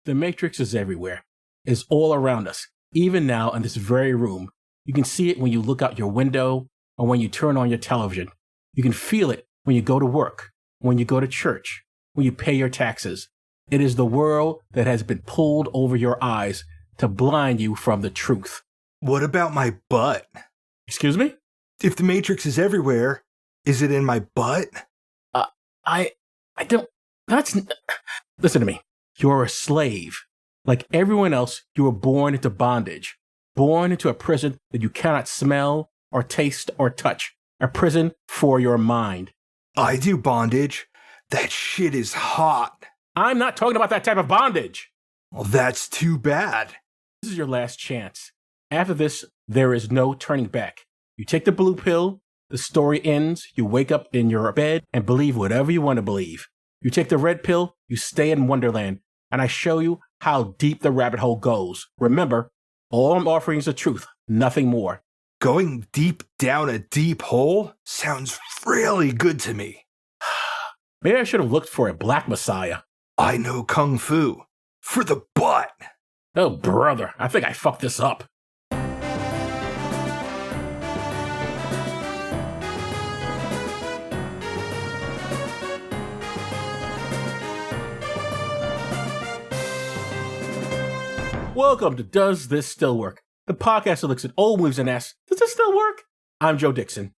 The Matrix is everywhere. It's all around us, even now in this very room. You can see it when you look out your window or when you turn on your television. You can feel it when you go to work, when you go to church, when you pay your taxes. It is the world that has been pulled over your eyes to blind you from the truth. What about my butt? Excuse me? If the Matrix is everywhere, is it in my butt? I don't, listen to me. You're a slave. Like everyone else, you were born into bondage, born into a prison that you cannot smell or taste or touch, a prison for your mind. I do bondage. That shit is hot. I'm not talking about that type of bondage. Well, that's too bad. This is your last chance. After this, there is no turning back. You take the blue pill, the story ends, you wake up in your bed and believe whatever you want to believe. You take the red pill, you stay in Wonderland, and I show you how deep the rabbit hole goes. Remember, all I'm offering is the truth, nothing more. Going deep down a deep hole sounds really good to me. Maybe I should have looked for a black messiah. I know Kung Fu. For the butt. Oh, brother, I think I fucked this up. Welcome to Does This Still Work? The podcast that looks at old movies and asks, does this still work? I'm Joe Dixon.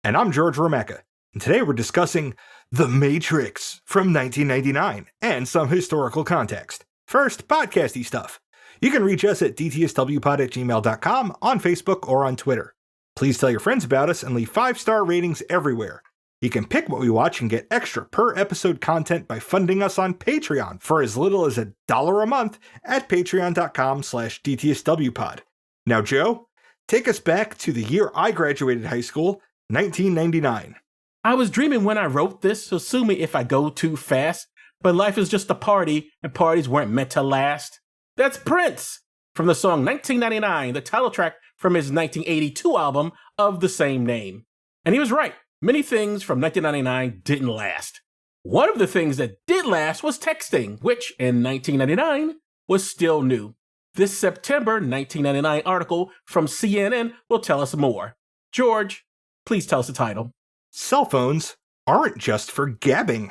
And I'm George Romeka. And today we're discussing The Matrix from 1999 and some historical context. First, podcasty stuff. You can reach us at dtswpod@gmail.com, on Facebook, or on Twitter. Please tell your friends about us and leave 5-star ratings everywhere. You can pick what we watch and get extra per-episode content by funding us on Patreon for as little as $1 a month at patreon.com/dtswpod. Now, Joe, take us back to the year I graduated high school, 1999. I was dreaming when I wrote this, so sue me if I go too fast, but life is just a party, and parties weren't meant to last. That's Prince, from the song 1999, the title track from his 1982 album of the same name. And he was right. Many things from 1999 didn't last. One of the things that did last was texting, which in 1999 was still new. This September 1999 article from CNN will tell us more. George, please tell us the title. Cell phones aren't just for gabbing.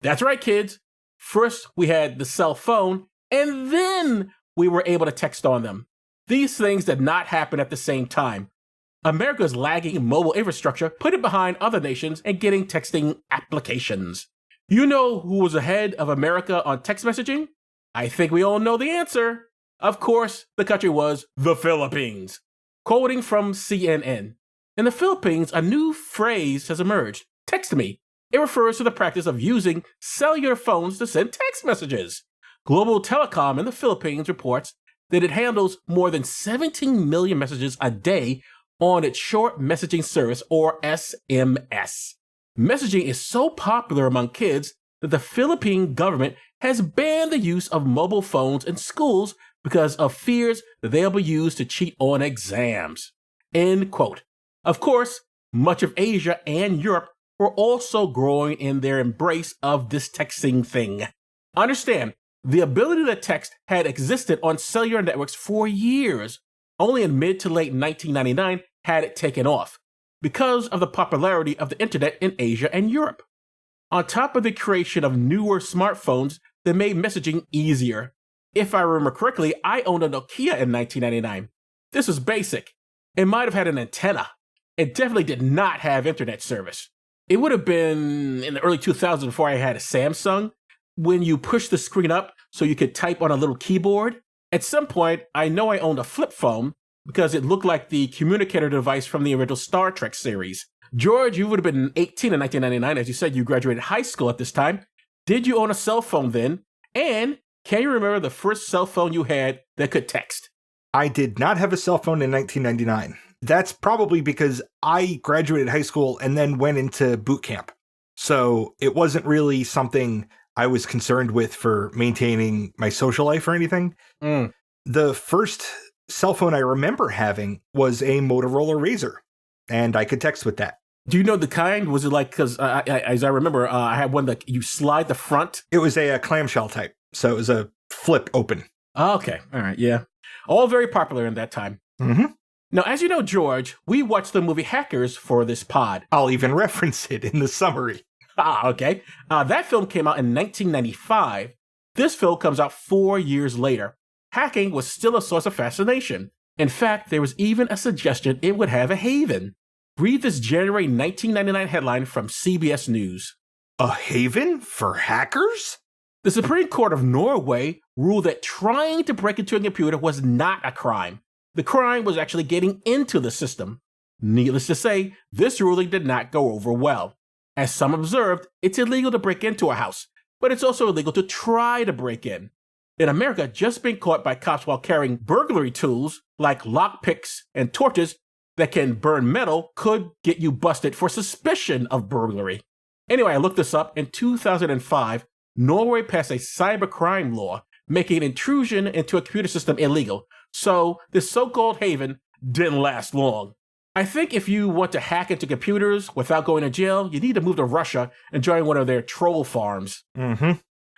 That's right, kids. First, we had the cell phone, and then we were able to text on them. These things did not happen at the same time. America's lagging mobile infrastructure put it behind other nations in getting texting applications. You know who was ahead of America on text messaging? I think we all know the answer. Of course, the country was the Philippines. Quoting from CNN, in the Philippines, a new phrase has emerged, text me. It refers to the practice of using cellular phones to send text messages. Global Telecom in the Philippines reports that it handles more than 17 million messages a day on its short messaging service, or SMS. Messaging is so popular among kids that the Philippine government has banned the use of mobile phones in schools because of fears that they'll be used to cheat on exams. End quote. Of course, much of Asia and Europe were also growing in their embrace of this texting thing. Understand, the ability to text had existed on cellular networks for years. Only in mid to late 1999 had it taken off, because of the popularity of the internet in Asia and Europe. On top of the creation of newer smartphones that made messaging easier. If I remember correctly, I owned a Nokia in 1999. This was basic. It might have had an antenna. It definitely did not have internet service. It would have been in the early 2000s before I had a Samsung, when you push the screen up so you could type on a little keyboard. At some point, I know I owned a flip phone because it looked like the communicator device from the original Star Trek series. George, you would have been 18 in 1999. As you said, you graduated high school at this time. Did you own a cell phone then? And can you remember the first cell phone you had that could text? I did not have a cell phone in 1999. That's probably because I graduated high school and then went into boot camp. So it wasn't really something I was concerned with for maintaining my social life or anything. The first cell phone I remember having was a Motorola Razr, and I could text with that. Do you know the kind? Was it like, because as I remember, I had one that you slide the front? It was a clamshell type. So it was a flip open. Okay, all right, yeah. All very popular in that time. Mm-hmm. Now, as you know, George, we watched the movie Hackers for this pod. I'll even reference it in the summary. Okay. That film came out in 1995. This film comes out 4 years later. Hacking was still a source of fascination. In fact, there was even a suggestion it would have a haven. Read this January 1999 headline from CBS News. A haven for hackers? The Supreme Court of Norway ruled that trying to break into a computer was not a crime. The crime was actually getting into the system. Needless to say, this ruling did not go over well. As some observed, it's illegal to break into a house, but it's also illegal to try to break in. In America, just being caught by cops while carrying burglary tools like lockpicks and torches that can burn metal could get you busted for suspicion of burglary. Anyway, I looked this up. In 2005, Norway passed a cybercrime law making intrusion into a computer system illegal. So this so-called haven didn't last long. I think if you want to hack into computers without going to jail, you need to move to Russia and join one of their troll farms. Mm-hmm.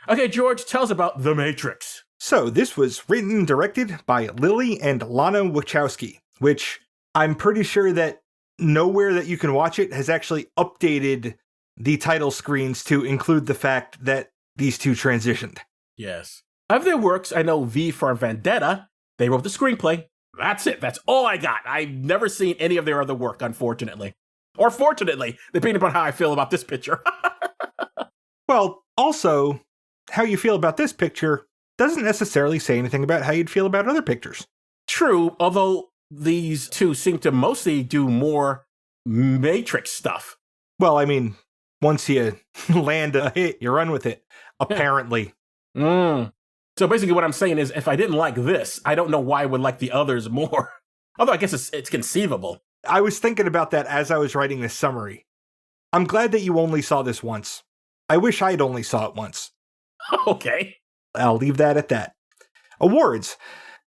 Okay, George, tell us about The Matrix. So this was written and directed by Lily and Lana Wachowski, which I'm pretty sure that nowhere that you can watch it has actually updated the title screens to include the fact that these two transitioned. Yes. Of their works, I know V for Vendetta. They wrote the screenplay. That's it. That's all I got. I've never seen any of their other work, unfortunately. Or fortunately, depending upon how I feel about this picture. Well, also, how you feel about this picture doesn't necessarily say anything about how you'd feel about other pictures. True, although these two seem to mostly do more Matrix stuff. Well, I mean, once you land a hit, you run with it, apparently. So basically what I'm saying is, if I didn't like this, I don't know why I would like the others more. Although I guess it's conceivable. I was thinking about that as I was writing this summary. I'm glad that you only saw this once. I wish I'd only saw it once. Okay. I'll leave that at that. Awards.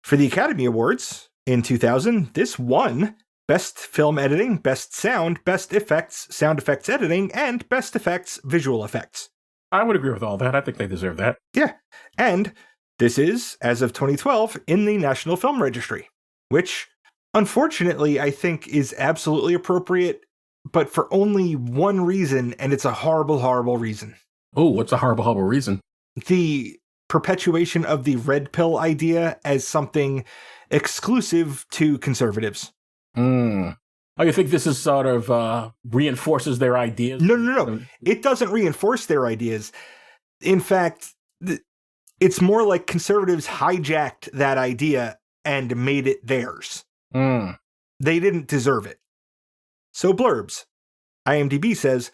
For the Academy Awards in 2000, this won Best Film Editing, Best Sound, Best Effects, Sound Effects Editing, and Best Effects, Visual Effects. I would agree with all that. I think they deserve that. Yeah. And this is, as of 2012, in the National Film Registry, which, unfortunately, I think is absolutely appropriate, but for only one reason, and it's a horrible, horrible reason. Oh, what's a horrible, horrible reason? The perpetuation of the red pill idea as something exclusive to conservatives. Oh, you think this is sort of reinforces their ideas? No. It doesn't reinforce their ideas. In fact, it's more like conservatives hijacked that idea and made it theirs. They didn't deserve it. So blurbs. IMDb says,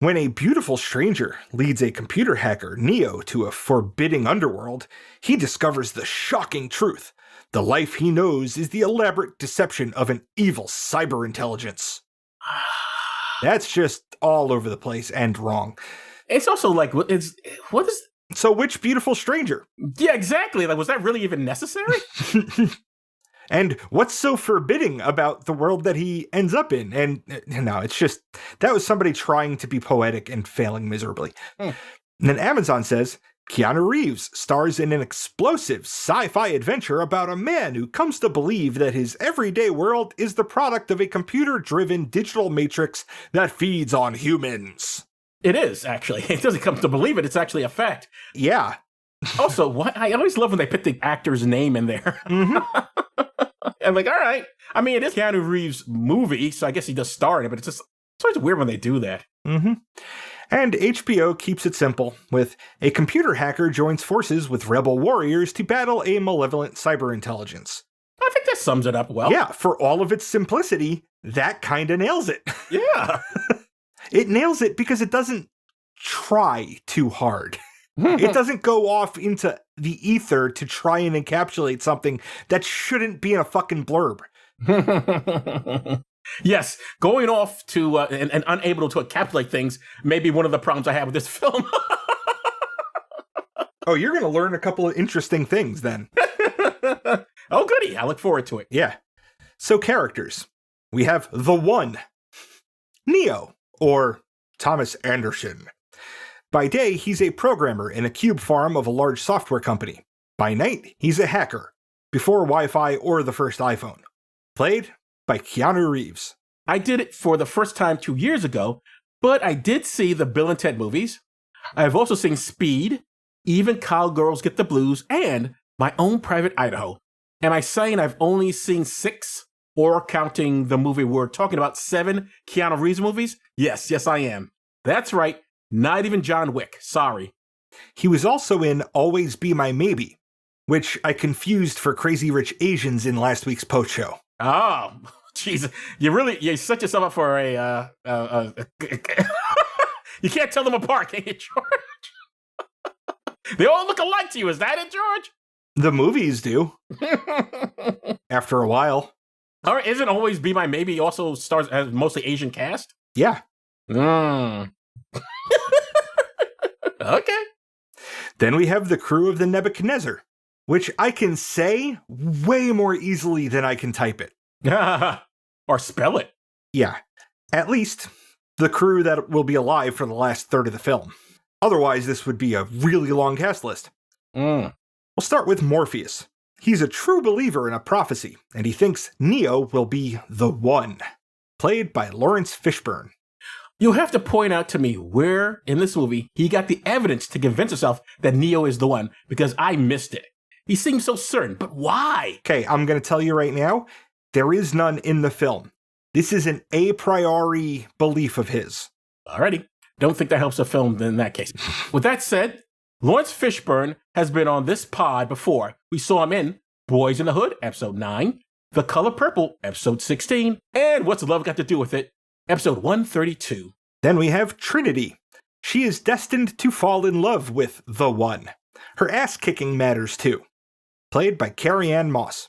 when a beautiful stranger leads a computer hacker, Neo, to a forbidding underworld, he discovers the shocking truth. The life he knows is the elaborate deception of an evil cyber intelligence. That's just all over the place and wrong. It's also like, what is... So which beautiful stranger? Yeah, exactly. Like, was that really even necessary? And what's so forbidding about the world that he ends up in? And no, it's just, that was somebody trying to be poetic and failing miserably. And then Amazon says, Keanu Reeves stars in an explosive sci-fi adventure about a man who comes to believe that his everyday world is the product of a computer-driven digital matrix that feeds on humans. It is, actually. It doesn't come to believe it. It's actually a fact. Yeah. Also, what I always love when they put the actor's name in there. I'm like, all right. I mean, it is Keanu Reeves' movie, so I guess he does star in it, but it's always weird when they do that. And HBO keeps it simple, with a computer hacker joins forces with rebel warriors to battle a malevolent cyber intelligence. I think that sums it up well. Yeah, for all of its simplicity, that kinda nails it. Yeah. It nails it because it doesn't try too hard. It doesn't go off into the ether to try and encapsulate something that shouldn't be in a fucking blurb. Yes, going off to and unable to encapsulate things may be one of the problems I have with this film. Oh, you're going to learn a couple of interesting things then. Oh, goody. I look forward to it. Yeah. So characters. We have the one, Neo, or Thomas Anderson. By day, he's a programmer in a cube farm of a large software company. By night, he's a hacker, before Wi-Fi or the first iPhone. Played by Keanu Reeves. I did it for the first time 2 years ago, but I did see the Bill and Ted movies. I've also seen Speed, Even Cowgirls Get the Blues, and My Own Private Idaho. Am I saying I've only seen 6, or counting the movie we're talking about, 7 Keanu Reeves movies? Yes, I am. That's right, not even John Wick, sorry. He was also in Always Be My Maybe, which I confused for Crazy Rich Asians in last week's post show. Oh, Jesus. You set yourself up for a you can't tell them apart, can you, George? They all look alike to you, is that it, George? The movies do. After a while. All right, isn't Always Be My Maybe also stars as mostly Asian cast? Yeah. Okay. Then we have the crew of the Nebuchadnezzar, which I can say way more easily than I can type it. Or spell it. Yeah. At least the crew that will be alive for the last third of the film. Otherwise, this would be a really long cast list. We'll start with Morpheus. He's a true believer in a prophecy, and he thinks Neo will be the one. Played by Lawrence Fishburne. You'll have to point out to me where in this movie he got the evidence to convince himself that Neo is the one, because I missed it. He seems so certain, but why? Okay, I'm going to tell you right now, there is none in the film. This is an a priori belief of his. Alrighty. Don't think that helps the film in that case. With that said, Lawrence Fishburne has been on this pod before. We saw him in Boys in the Hood, episode 9, The Color Purple, episode 16, and What's Love Got to Do with It, episode 132. Then we have Trinity. She is destined to fall in love with the one. Her ass-kicking matters too. Played by Carrie-Anne Moss.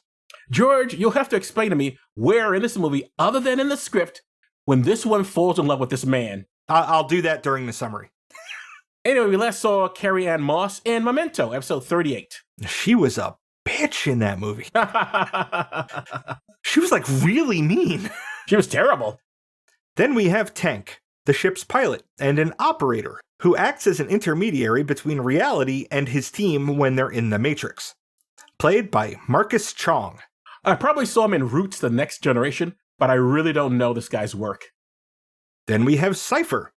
George, you'll have to explain to me where in this movie, other than in the script, when this one falls in love with this man. I'll do that during the summary. Anyway, we last saw Carrie-Anne Moss in Memento, episode 38. She was a bitch in that movie. She was like really mean. She was terrible. Then we have Tank, the ship's pilot and an operator, who acts as an intermediary between reality and his team when they're in the Matrix. Played by Marcus Chong. I probably saw him in Roots: The Next Generation, but I really don't know this guy's work. Then we have Cypher.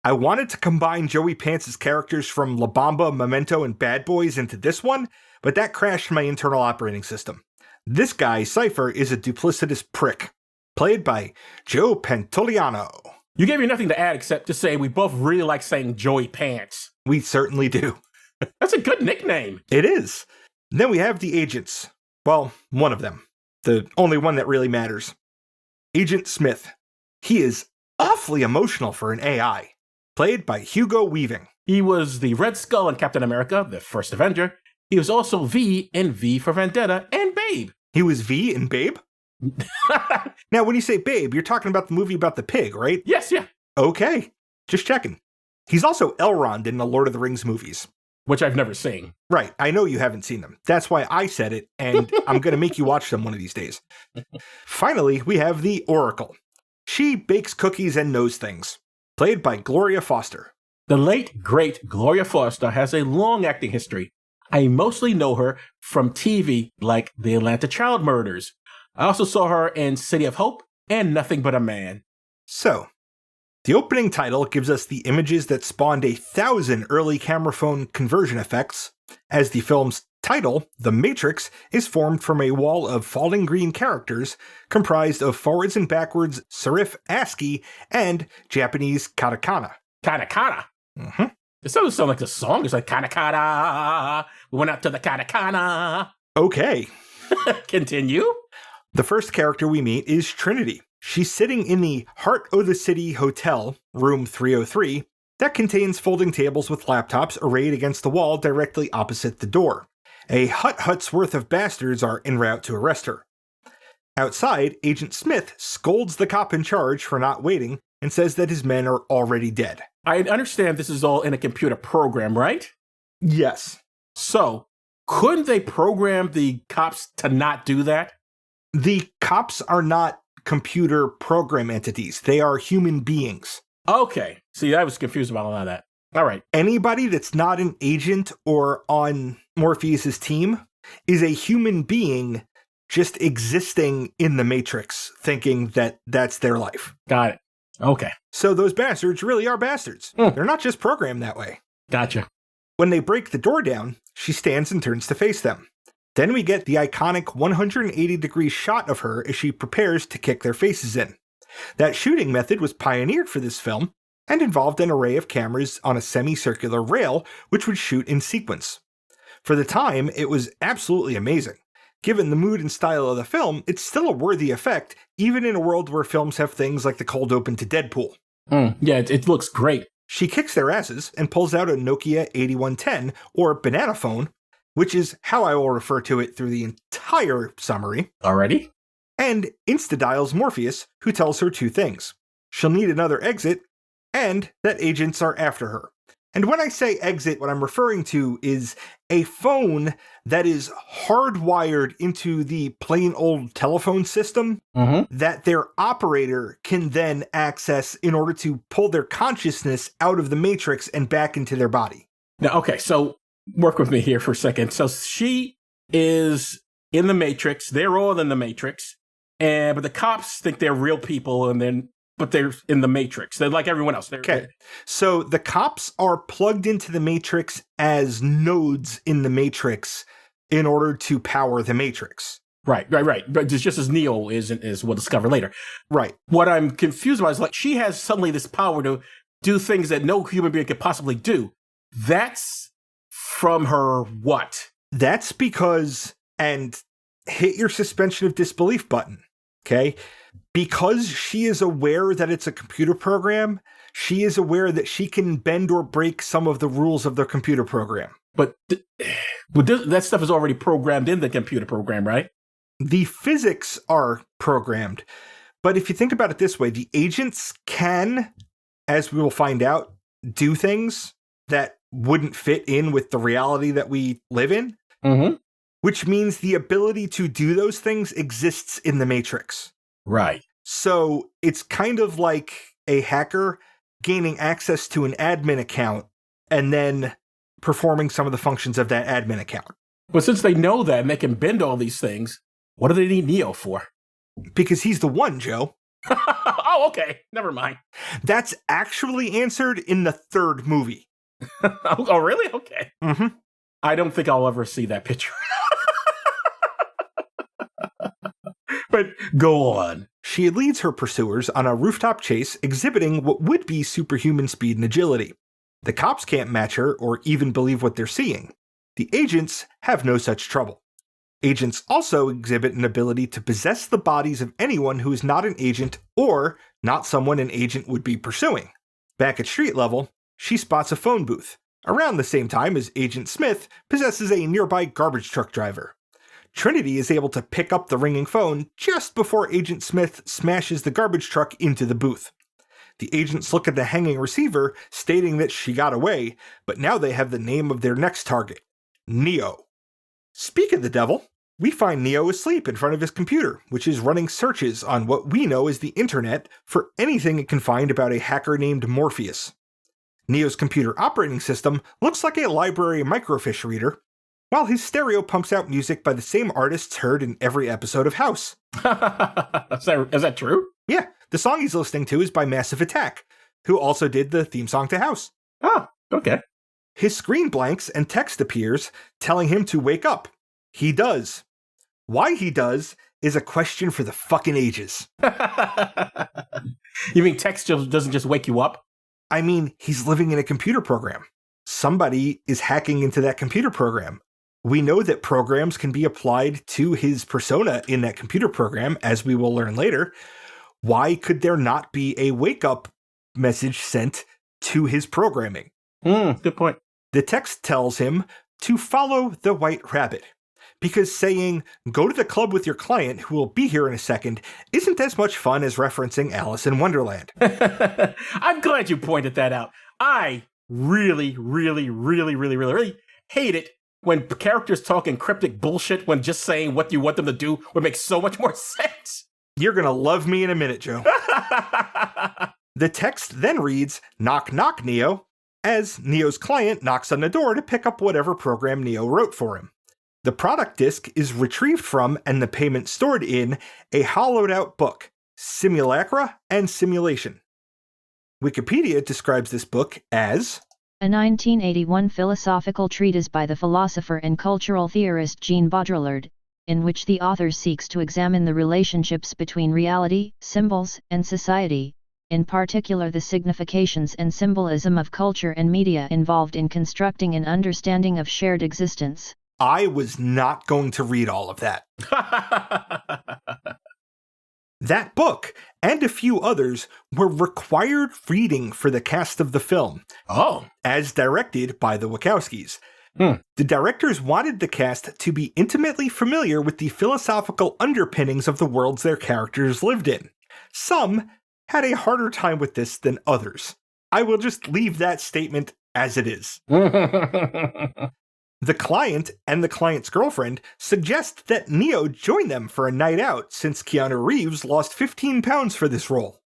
I wanted to combine Joey Pants' characters from La Bamba, Memento, and Bad Boys into this one, but that crashed my internal operating system. This guy, Cypher, is a duplicitous prick. Played by Joe Pantoliano. You gave me nothing to add except to say we both really like saying Joey Pants. We certainly do. That's a good nickname. It is. Then we have the agents. Well, one of them. The only one that really matters. Agent Smith. He is awfully emotional for an AI. Played by Hugo Weaving. He was the Red Skull in Captain America, the first Avenger. He was also V in V for Vendetta and Babe. He was V in Babe? Now, when you say Babe, you're talking about the movie about the pig, right? Yes, yeah. Okay. Just checking. He's also Elrond in the Lord of the Rings movies. Which I've never seen. Right. I know you haven't seen them. That's why I said it, and I'm going to make you watch them one of these days. Finally, we have the Oracle. She bakes cookies and knows things. Played by Gloria Foster. The late, great Gloria Foster has a long acting history. I mostly know her from TV like The Atlanta Child Murders. I also saw her in City of Hope and Nothing But a Man. So, the opening title gives us the images that spawned 1,000 early camera phone conversion effects, as the film's title, The Matrix, is formed from a wall of falling green characters comprised of forwards and backwards serif ASCII and Japanese katakana. Katakana? Mm-hmm. It doesn't sound like a song. It's like katakana. We went out to the katakana. Okay. Continue. The first character we meet is Trinity. She's sitting in the Heart o' the City Hotel, room 303, that contains folding tables with laptops arrayed against the wall directly opposite the door. A hut's worth of bastards are en route to arrest her. Outside, Agent Smith scolds the cop in charge for not waiting and says that his men are already dead. I understand this is all in a computer program, right? Yes. So, couldn't they program the cops to not do that? The cops are not computer program entities. They are human beings. Okay. See, I was confused about all of that. All right. Anybody that's not an agent or on Morpheus's team is a human being just existing in the Matrix, thinking that that's their life. Got it. Okay. So those bastards really are bastards. They're not just programmed that way. Gotcha. When they break the door down, she stands and turns to face them. Then we get the iconic 180-degree shot of her as she prepares to kick their faces in. That shooting method was pioneered for this film and involved an array of cameras on a semicircular rail which would shoot in sequence. For the time, it was absolutely amazing. Given the mood and style of the film, it's still a worthy effect, even in a world where films have things like the cold open to Deadpool. Yeah, it looks great. She kicks their asses and pulls out a Nokia 8110, or banana phone, which is how I will refer to it through the entire summary. Already? And insta-dials Morpheus, who tells her two things. She'll need another exit, and that agents are after her. And when I say exit, what I'm referring to is a phone that is hardwired into the plain old telephone system that their operator can then access in order to pull their consciousness out of the Matrix and back into their body. Now, okay, so work with me here for a second. So she is in the Matrix. They're all in the Matrix. But the cops think they're real people, but they're in the Matrix. They're like everyone else. Okay. So the cops are plugged into the Matrix as nodes in the Matrix in order to power the Matrix. Right. But it's just as Neo is we'll discover later. Right. What I'm confused about is like she has suddenly this power to do things that no human being could possibly do. That's from her what? That's because, and hit your suspension of disbelief button, okay? Because she is aware that it's a computer program, she is aware that she can bend or break some of the rules of the computer program. But that stuff is already programmed in the computer program, right? The physics are programmed. But if you think about it this way, the agents can, as we will find out, do things that wouldn't fit in with the reality that we live in. Which means the ability to do those things exists in the Matrix. Right. So it's kind of like a hacker gaining access to an admin account and then performing some of the functions of that admin account. But since they know that and they can bend all these things, what do they need Neo for? Because he's the one, Joe. Oh, okay. Never mind. That's actually answered in the third movie. Oh, really? Okay. I don't think I'll ever see that picture. But go on. She leads her pursuers on a rooftop chase exhibiting what would be superhuman speed and agility. The cops can't match her or even believe what they're seeing. The agents have no such trouble. Agents also exhibit an ability to possess the bodies of anyone who is not an agent or not someone an agent would be pursuing. Back at street level, she spots a phone booth, around the same time as Agent Smith possesses a nearby garbage truck driver. Trinity is able to pick up the ringing phone just before Agent Smith smashes the garbage truck into the booth. The agents look at the hanging receiver, stating that she got away, but now they have the name of their next target, Neo. Speak of the devil, we find Neo asleep in front of his computer, which is running searches on what we know as the internet for anything it can find about a hacker named Morpheus. Neo's computer operating system looks like a library microfiche reader, while his stereo pumps out music by the same artists heard in every episode of House. Is that true? Yeah, the song he's listening to is by Massive Attack, who also did the theme song to House. Oh, okay. His screen blanks and text appears, telling him to wake up. He does. Why he does is a question for the fucking ages. You mean text doesn't just wake you up? I mean, he's living in a computer program. Somebody is hacking into that computer program. We know that programs can be applied to his persona in that computer program, as we will learn later. Why could there not be a wake-up message sent to his programming? Good point. The text tells him to follow the white rabbit, because saying, go to the club with your client who will be here in a second, isn't as much fun as referencing Alice in Wonderland. I'm glad you pointed that out. I really hate it when characters talk in cryptic bullshit when just saying what you want them to do would make so much more sense. You're gonna love me in a minute, Joe. The text then reads, knock knock, Neo. as Neo's client knocks on the door to pick up whatever program Neo wrote for him. The product disc is retrieved from and the payment stored in a hollowed-out book, Simulacra and Simulation. Wikipedia describes this book as a 1981 philosophical treatise by the philosopher and cultural theorist Jean Baudrillard, in which the author seeks to examine the relationships between reality, symbols, and society, in particular the significations and symbolism of culture and media involved in constructing an understanding of shared existence. I was not going to read all of that. That book, and a few others, were required reading for the cast of the film. Oh. As directed by the Wachowskis. The directors wanted the cast to be intimately familiar with the philosophical underpinnings of the worlds their characters lived in. Some had a harder time with this than others. I will just leave that statement as it is. The client and the client's girlfriend suggest that Neo join them for a night out since Keanu Reeves lost 15 pounds for this role.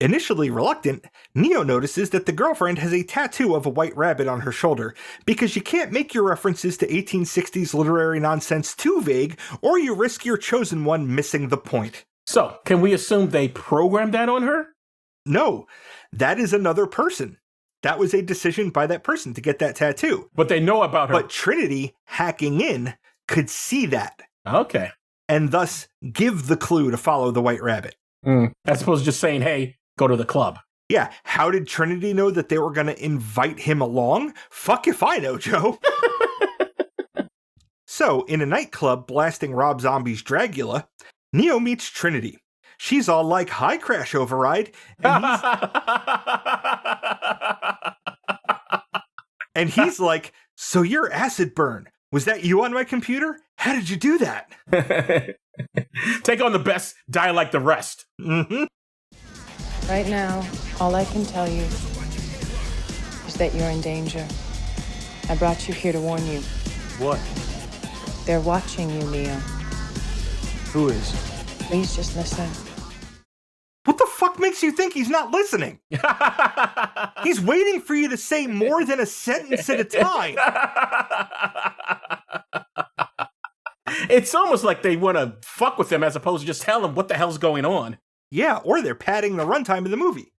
Initially reluctant, Neo notices that the girlfriend has a tattoo of a white rabbit on her shoulder because you can't make your references to 1860s literary nonsense too vague or you risk your chosen one missing the point. So, can we assume they programmed that on her? No, that is another person. That was a decision by that person to get that tattoo. But they know about her. But Trinity, hacking in, could see that. Okay. And thus give the clue to follow the white rabbit. As opposed to just saying, hey, go to the club. Yeah, how did Trinity know that they were going to invite him along? Fuck if I know, Joe. So, in a nightclub blasting Rob Zombie's Dragula, Neo meets Trinity. She's all like, hi, Crash Override. And he's like, so you're Acid Burn. Was that you on my computer? How did you do that? Take on the best, die like the rest. Right now, all I can tell you is that you're in danger. I brought you here to warn you. What? They're watching you, Neo. Who is? Please just listen. What the fuck makes you think he's not listening? He's waiting for you to say more than a sentence at a time. It's almost like they want to fuck with him as opposed to just tell him what the hell's going on. Yeah, or they're padding the runtime of the movie.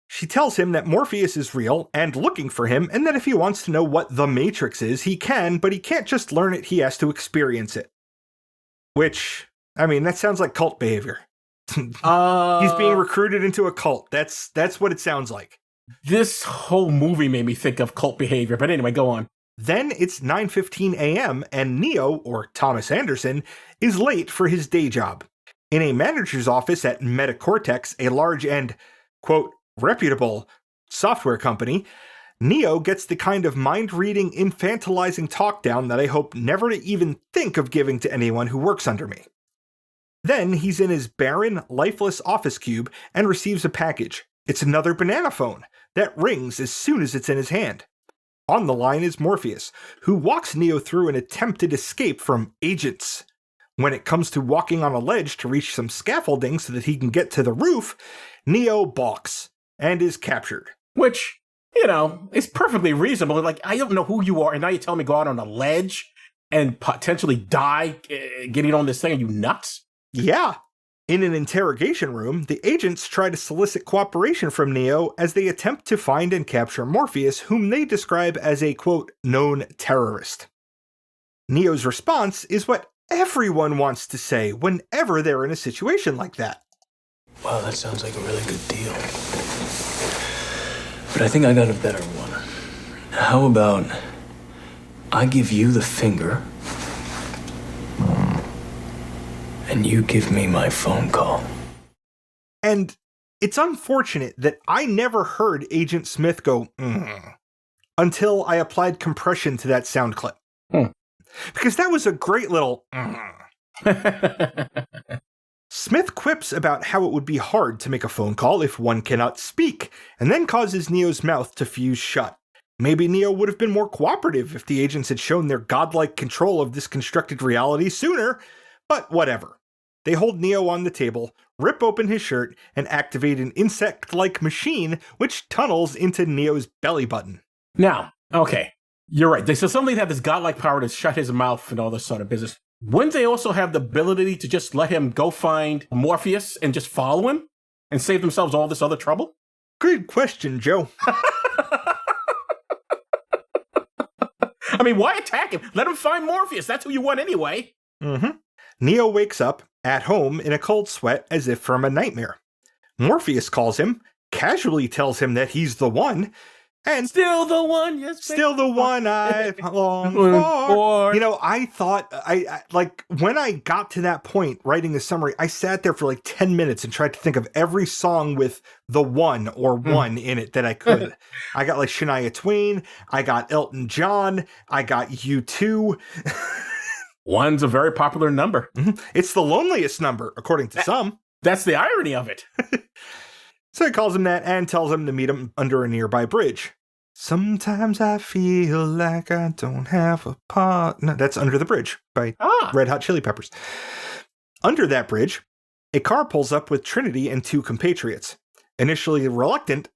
She tells him that Morpheus is real and looking for him, and that if he wants to know what the Matrix is, he can, but he can't just learn it, he has to experience it. Which, I mean, that sounds like cult behavior. He's being recruited into a cult. That's what it sounds like. This whole movie made me think of cult behavior, but anyway, go on. Then it's 9:15 a.m. and Neo, or Thomas Anderson, is late for his day job. In a manager's office at Metacortex, a large and, quote, reputable software company, Neo gets the kind of mind-reading, infantilizing talk down that I hope never to even think of giving to anyone who works under me. Then he's in his barren, lifeless office cube and receives a package. It's another banana phone that rings as soon as it's in his hand. On the line is Morpheus, who walks Neo through an attempted escape from agents. When it comes to walking on a ledge to reach some scaffolding so that he can get to the roof, Neo balks and is captured. Which, you know, is perfectly reasonable. Like, I don't know who you are, and now you tell me go out on a ledge and potentially die getting on this thing. Are you nuts? Yeah. In an interrogation room, the agents try to solicit cooperation from Neo as they attempt to find and capture Morpheus, whom they describe as a, quote, known terrorist. Neo's response is what everyone wants to say whenever they're in a situation like that. Wow, that sounds like a really good deal. But I think I got a better one. How about I give you the finger and you give me my phone call? And it's unfortunate that I never heard Agent Smith go, until I applied compression to that sound clip. Because that was a great little Smith quips about how it would be hard to make a phone call if one cannot speak, and then causes Neo's mouth to fuse shut. Maybe Neo would have been more cooperative if the agents had shown their godlike control of this constructed reality sooner, but whatever. they hold Neo on the table, rip open his shirt, and activate an insect-like machine which tunnels into Neo's belly button. Now, okay, you're right. So suddenly they have this godlike power to shut his mouth and all this sort of business. Wouldn't they also have the ability to just let him go find Morpheus and just follow him and save themselves all this other trouble? Good question, Joe. I mean, why attack him? Let him find Morpheus. That's who you want anyway. Mm-hmm. Neo wakes up, at home, in a cold sweat as if from a nightmare. Morpheus calls him, casually tells him that he's the one, and still the one, yes, still the one I've longed for. You know, I thought, I like, when I got to that point writing the summary, I sat there for like 10 minutes and tried to think of every song with the one or one in it that I could. I got like Shania Twain, I got Elton John, I got U2. One's a very popular number. Mm-hmm. It's the loneliest number, according to some. That's the irony of it. So he calls him that and tells him to meet him under a nearby bridge. Sometimes I feel like I don't have a partner. That's Under the Bridge by Red Hot Chili Peppers. Under that bridge, a car pulls up with Trinity and two compatriots. Initially reluctant,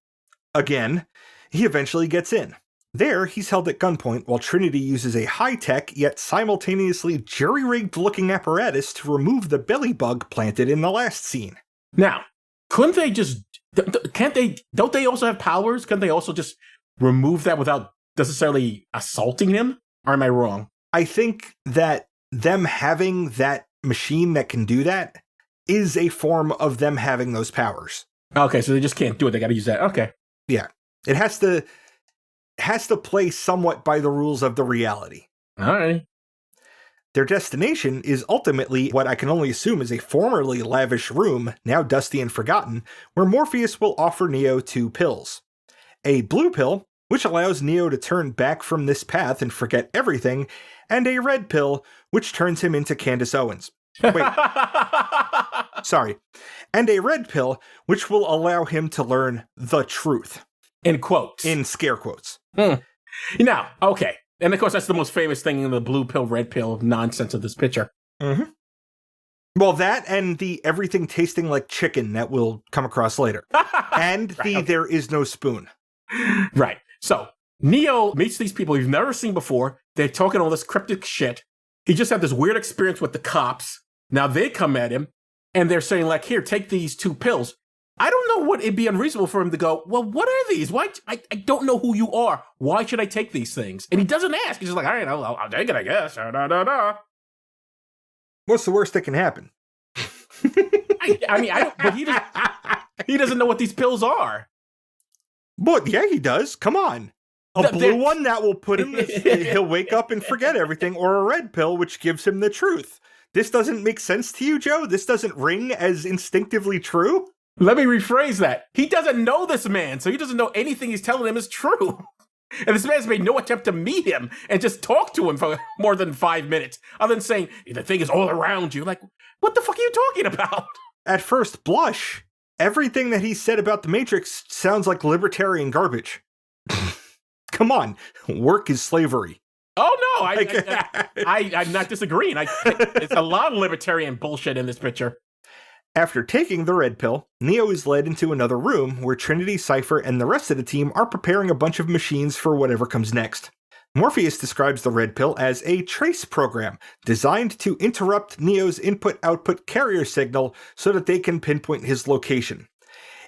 again, he eventually gets in. There, he's held at gunpoint while Trinity uses a high-tech yet simultaneously jury-rigged looking apparatus to remove the belly bug planted in the last scene. Now, couldn't they just... Don't they also have powers? Couldn't they also just remove that without necessarily assaulting him? Or am I wrong? I think that them having that machine that can do that is a form of them having those powers. Okay, so they just can't do it. They got to use that. Okay. Yeah. It has to play somewhat by the rules of the reality. All right. Their destination is ultimately what I can only assume is a formerly lavish room, now dusty and forgotten, where Morpheus will offer Neo 2 pills. A blue pill, which allows Neo to turn back from this path and forget everything, and a red pill, which turns him into Candace Owens. Wait. Sorry. And a red pill, which will allow him to learn the truth. In quotes. In scare quotes. Now, okay. And of course, that's the most famous thing in the blue pill, red pill nonsense of this picture. Mm-hmm. Well, that and the everything tasting like chicken that we'll come across later. And the there is no spoon. Right. So, Neo meets these people he's never seen before. They're talking all this cryptic shit. He just had this weird experience with the cops. Now they come at him, and they're saying, like, here, take these 2 pills. I don't know what it'd be unreasonable for him to go, well, what are these? Why? I don't know who you are. Why should I take these things? And he doesn't ask. He's just like, all right, I'll take it, I guess. What's the worst that can happen? But he doesn't know what these pills are. But yeah, he does. Come on. A blue one that will put him, he'll wake up and forget everything, or a red pill which gives him the truth. This doesn't make sense to you, Joe? This doesn't ring as instinctively true? Let me rephrase that. He doesn't know this man, so he doesn't know anything he's telling him is true. And this man's made no attempt to meet him and just talk to him for more than 5 minutes, other than saying, the thing is all around you. Like, what the fuck are you talking about? At first blush, everything that he said about the Matrix sounds like libertarian garbage. Come on, work is slavery. Oh, no, I'm not disagreeing. It's a lot of libertarian bullshit in this picture. After taking the red pill, Neo is led into another room where Trinity, Cypher, and the rest of the team are preparing a bunch of machines for whatever comes next. Morpheus describes the red pill as a trace program designed to interrupt Neo's input-output carrier signal so that they can pinpoint his location.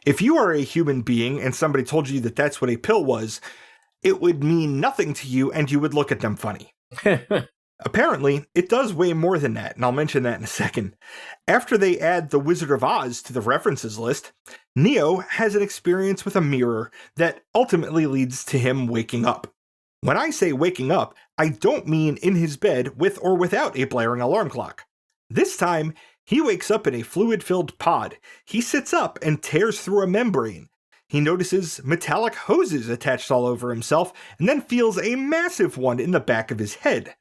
If you are a human being and somebody told you that that's what a pill was, it would mean nothing to you and you would look at them funny. Apparently, it does way more than that, and I'll mention that in a second. After they add The Wizard of Oz to the references list, Neo has an experience with a mirror that ultimately leads to him waking up. When I say waking up, I don't mean in his bed with or without a blaring alarm clock. This time, he wakes up in a fluid-filled pod. He sits up and tears through a membrane. He notices metallic hoses attached all over himself, and then feels a massive one in the back of his head.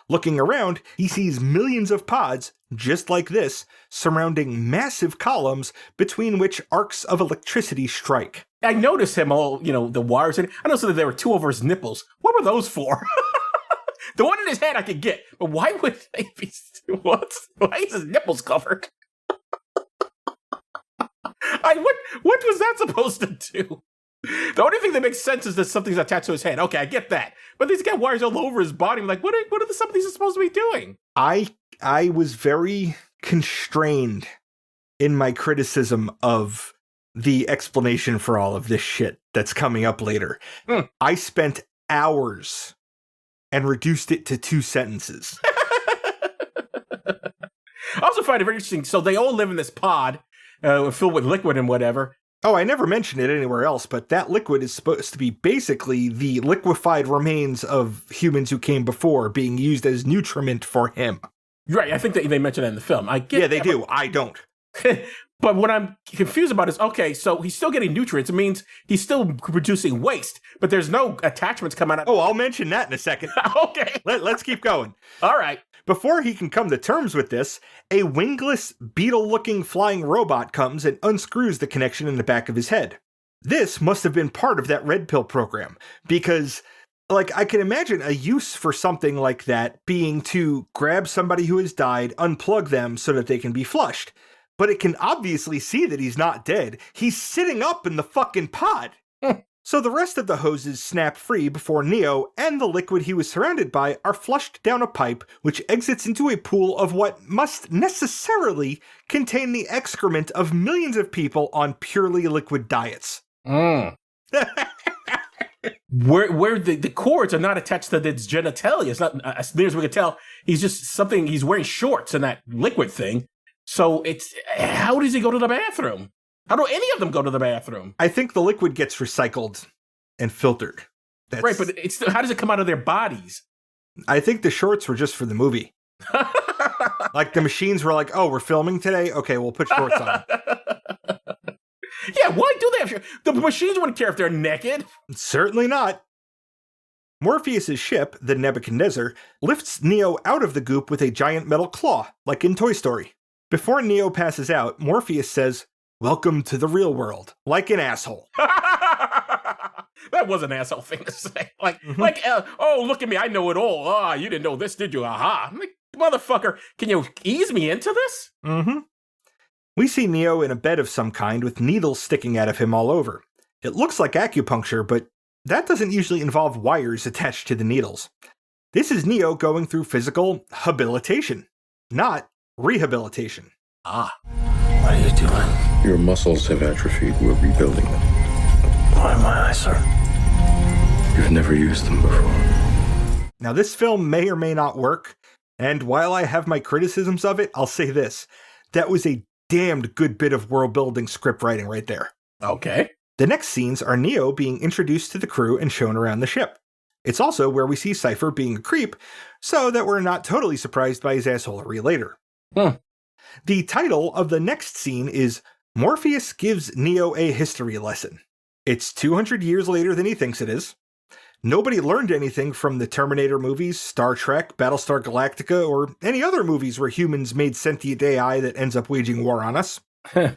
Looking around, he sees millions of pods, just like this, surrounding massive columns between which arcs of electricity strike. I noticed him all, the wires in it. I noticed that there were 2 over his nipples. What were those for? The one in his head I could get, but why would they be... What? Why is his nipples covered? What was that supposed to do? The only thing that makes sense is that something's attached to his head. Okay, I get that. But he's got wires all over his body. I'm like, what are some of these supposed to be doing? I was very constrained in my criticism of the explanation for all of this shit that's coming up later. I spent hours and reduced it to 2 sentences. I also find it very interesting. So they all live in this pod filled with liquid and whatever. Oh, I never mentioned it anywhere else, but that liquid is supposed to be basically the liquefied remains of humans who came before being used as nutriment for him. Right, I think they mentioned that in the film. I get they do. I don't. But what I'm confused about is, okay, so he's still getting nutrients. It means he's still producing waste, but there's no attachments coming out. Oh, I'll mention that in a second. Okay. Let's keep going. All right. Before he can come to terms with this, a wingless, beetle-looking flying robot comes and unscrews the connection in the back of his head. This must have been part of that red pill program, because, I can imagine a use for something like that being to grab somebody who has died, unplug them so that they can be flushed. But it can obviously see that he's not dead. He's sitting up in the fucking pod. So the rest of the hoses snap free before Neo and the liquid he was surrounded by are flushed down a pipe which exits into a pool of what must necessarily contain the excrement of millions of people on purely liquid diets. Where the cords are not attached to its genitalia. It's not, as near as we can tell, he's wearing shorts in that liquid thing. So how does he go to the bathroom? How do any of them go to the bathroom? I think the liquid gets recycled and filtered. Right, but how does it come out of their bodies? I think the shorts were just for the movie. The machines were like, oh, we're filming today? Okay, we'll put shorts on. Yeah, why do they have shorts? The machines wouldn't care if they're naked. Certainly not. Morpheus' ship, the Nebuchadnezzar, lifts Neo out of the goop with a giant metal claw, like in Toy Story. Before Neo passes out, Morpheus says, "Welcome to the real world," like an asshole. That was an asshole thing to say. Oh, look at me, I know it all. Ah, you didn't know this, did you? Aha. I'm like, motherfucker, can you ease me into this? Mm-hmm. We see Neo in a bed of some kind with needles sticking out of him all over. It looks like acupuncture, but that doesn't usually involve wires attached to the needles. This is Neo going through physical habilitation, not rehabilitation. Ah. What are you doing? Your muscles have atrophied. We're rebuilding them. Why my eyes, sir? You've never used them before. Now, this film may or may not work, and while I have my criticisms of it, I'll say this. That was a damned good bit of world-building script writing right there. Okay. The next scenes are Neo being introduced to the crew and shown around the ship. It's also where we see Cypher being a creep, so that we're not totally surprised by his assholery later. The title of the next scene is Morpheus Gives Neo a History Lesson. It's 200 years later than he thinks it is. Nobody learned anything from the Terminator movies, Star Trek, Battlestar Galactica, or any other movies where humans made sentient AI that ends up waging war on us. The